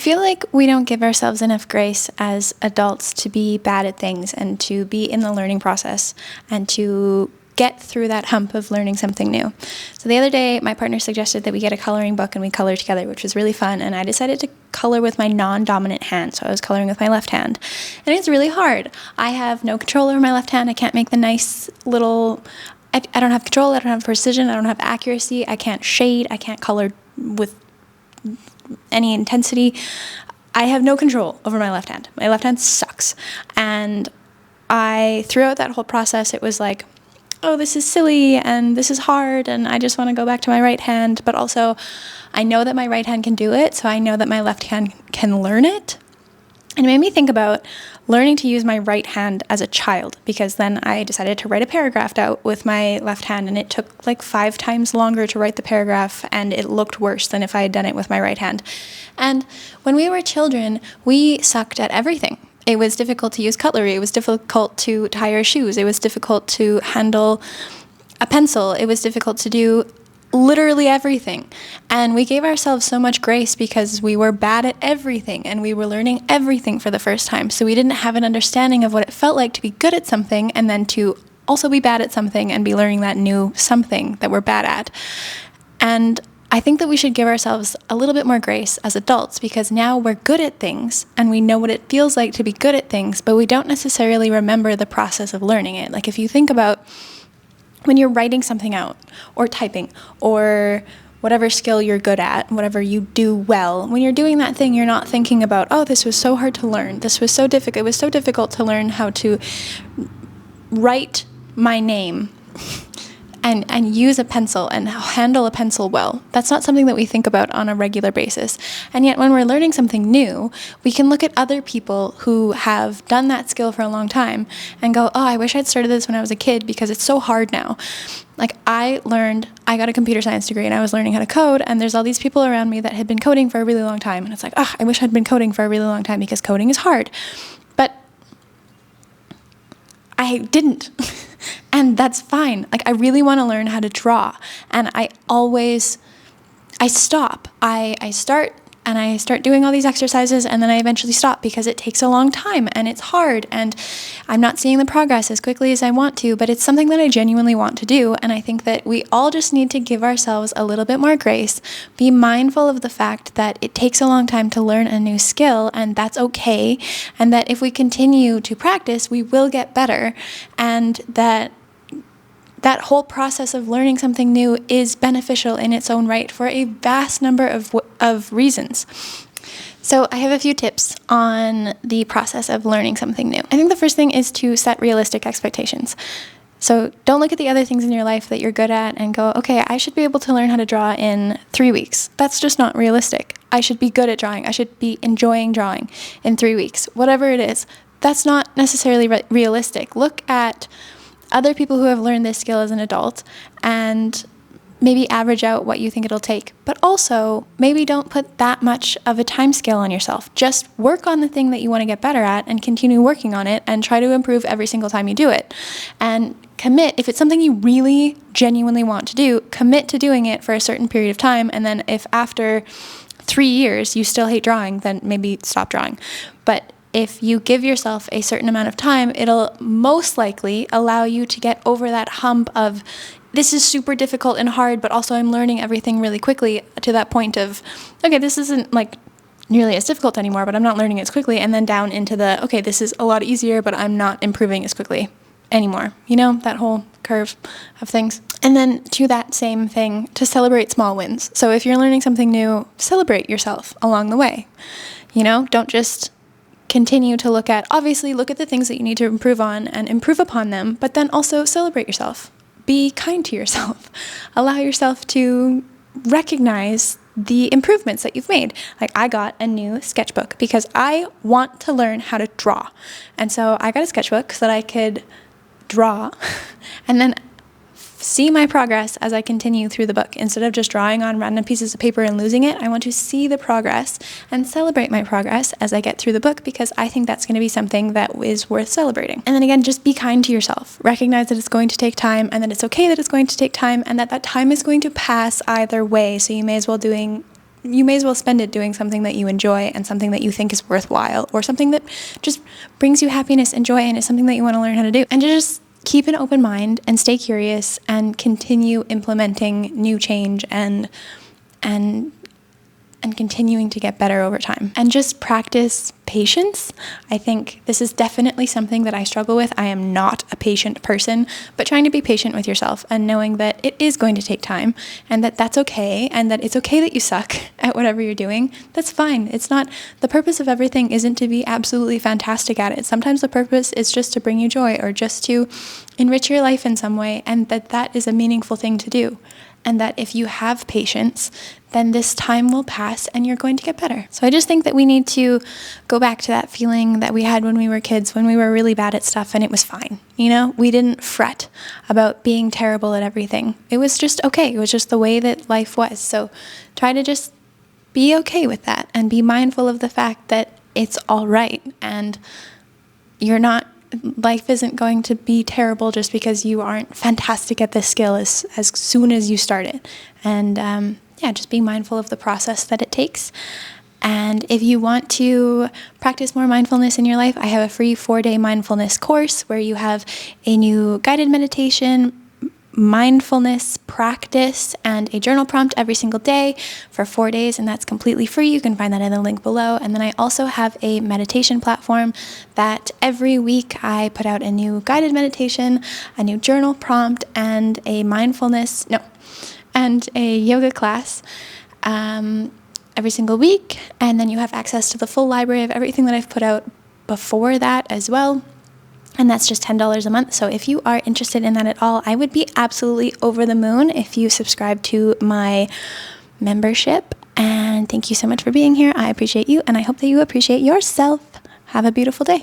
feel like we don't give ourselves enough grace as adults to be bad at things and to be in the learning process and to get through that hump of learning something new. So the other day, my partner suggested that we get a coloring book and we color together, which was really fun. And I decided to color with my non-dominant hand. So I was coloring with my left hand. And it's really hard. I have no control over my left hand. I can't make the nice little... I don't have control. I don't have precision. I don't have accuracy. I can't shade. I can't color with any intensity. I have no control over my left hand. My left hand sucks. And throughout that whole process, it was like, oh, this is silly and this is hard and I just want to go back to my right hand. But also, I know that my right hand can do it, so I know that my left hand can learn it. And it made me think about learning to use my right hand as a child, because then I decided to write a paragraph out with my left hand, and it took like 5 times longer to write the paragraph, and it looked worse than if I had done it with my right hand. And when we were children, we sucked at everything. It was difficult to use cutlery. It was difficult to tie our shoes. It was difficult to handle a pencil. It was difficult to do literally everything. And we gave ourselves so much grace because we were bad at everything and we were learning everything for the first time. So we didn't have an understanding of what it felt like to be good at something and then to also be bad at something and be learning that new something that we're bad at. And I think that we should give ourselves a little bit more grace as adults, because now we're good at things and we know what it feels like to be good at things, but we don't necessarily remember the process of learning it. Like if you think about when you're writing something out or typing or whatever skill you're good at, whatever you do well, when you're doing that thing, you're not thinking about, oh, this was so hard to learn. This was so difficult. It was so difficult to learn how to write my name and use a pencil and handle a pencil well. That's not something that we think about on a regular basis. And yet when we're learning something new, we can look at other people who have done that skill for a long time and go, oh, I wish I'd started this when I was a kid because it's so hard now. Like I got a computer science degree and I was learning how to code, and there's all these people around me that had been coding for a really long time. And it's like, oh, I wish I'd been coding for a really long time because coding is hard. But I didn't. And that's fine. Like I really want to learn how to draw. And I stop. I start and I start doing all these exercises, and then I eventually stop because it takes a long time and it's hard and I'm not seeing the progress as quickly as I want to, but it's something that I genuinely want to do. And I think that we all just need to give ourselves a little bit more grace, be mindful of the fact that it takes a long time to learn a new skill, and that's okay. And that if we continue to practice, we will get better, and that whole process of learning something new is beneficial in its own right for a vast number of reasons. So I have a few tips on the process of learning something new. I think the first thing is to set realistic expectations. So don't look at the other things in your life that you're good at and go, okay, I should be able to learn how to draw in 3 weeks. That's just not realistic. I should be good at drawing. I should be enjoying drawing in 3 weeks. Whatever it is, that's not necessarily realistic. Look at other people who have learned this skill as an adult and maybe average out what you think it'll take. But also, maybe don't put that much of a time scale on yourself. Just work on the thing that you want to get better at and continue working on it and try to improve every single time you do it. And commit, if it's something you really genuinely want to do, commit to doing it for a certain period of time. And then if after 3 years you still hate drawing, then maybe stop drawing. But if you give yourself a certain amount of time, it'll most likely allow you to get over that hump of, this is super difficult and hard, but also I'm learning everything really quickly, to that point of, okay, this isn't like nearly as difficult anymore, but I'm not learning as quickly, and then down into the, okay, this is a lot easier, but I'm not improving as quickly anymore. You know, that whole curve of things. And then to that same thing, to celebrate small wins. So if you're learning something new, celebrate yourself along the way. You know, don't just continue to look at the things that you need to improve on and improve upon them, but then also celebrate yourself. Be kind to yourself. Allow yourself to recognize the improvements that you've made. Like I got a new sketchbook because I want to learn how to draw. And so I got a sketchbook so that I could draw and then see my progress as I continue through the book. Instead of just drawing on random pieces of paper and losing it, I want to see the progress and celebrate my progress as I get through the book, because I think that's going to be something that is worth celebrating. And then again, just be kind to yourself. Recognize that it's going to take time, and that it's okay that it's going to take time, and that time is going to pass either way. So you may as well you may as well spend it doing something that you enjoy and something that you think is worthwhile, or something that just brings you happiness and joy and is something that you want to learn how to do. And to just keep an open mind and stay curious and continue implementing new change and continuing to get better over time. And just practice patience. I think this is definitely something that I struggle with. I am not a patient person, but trying to be patient with yourself and knowing that it is going to take time and that that's okay, and that it's okay that you suck at whatever you're doing. That's fine. It's not, the purpose of everything isn't to be absolutely fantastic at it. Sometimes the purpose is just to bring you joy or just to enrich your life in some way, and that is a meaningful thing to do. And that if you have patience, then this time will pass and you're going to get better. So I just think that we need to go back to that feeling that we had when we were kids, when we were really bad at stuff and it was fine. You know, we didn't fret about being terrible at everything. It was just okay. It was just the way that life was. So try to just be okay with that and be mindful of the fact that it's all right, and life isn't going to be terrible just because you aren't fantastic at this skill as soon as you start it. And just be mindful of the process that it takes. And if you want to practice more mindfulness in your life, I have a free 4-day mindfulness course where you have a new guided meditation, mindfulness practice, and a journal prompt every single day for 4 days, and that's completely free. You can find that in the link below. And then I also have a meditation platform that every week I put out a new guided meditation, a new journal prompt, and a yoga class every single week. And then you have access to the full library of everything that I've put out before that as well. And that's just $10 a month. So if you are interested in that at all, I would be absolutely over the moon if you subscribe to my membership. And thank you so much for being here. I appreciate you, and I hope that you appreciate yourself. Have a beautiful day.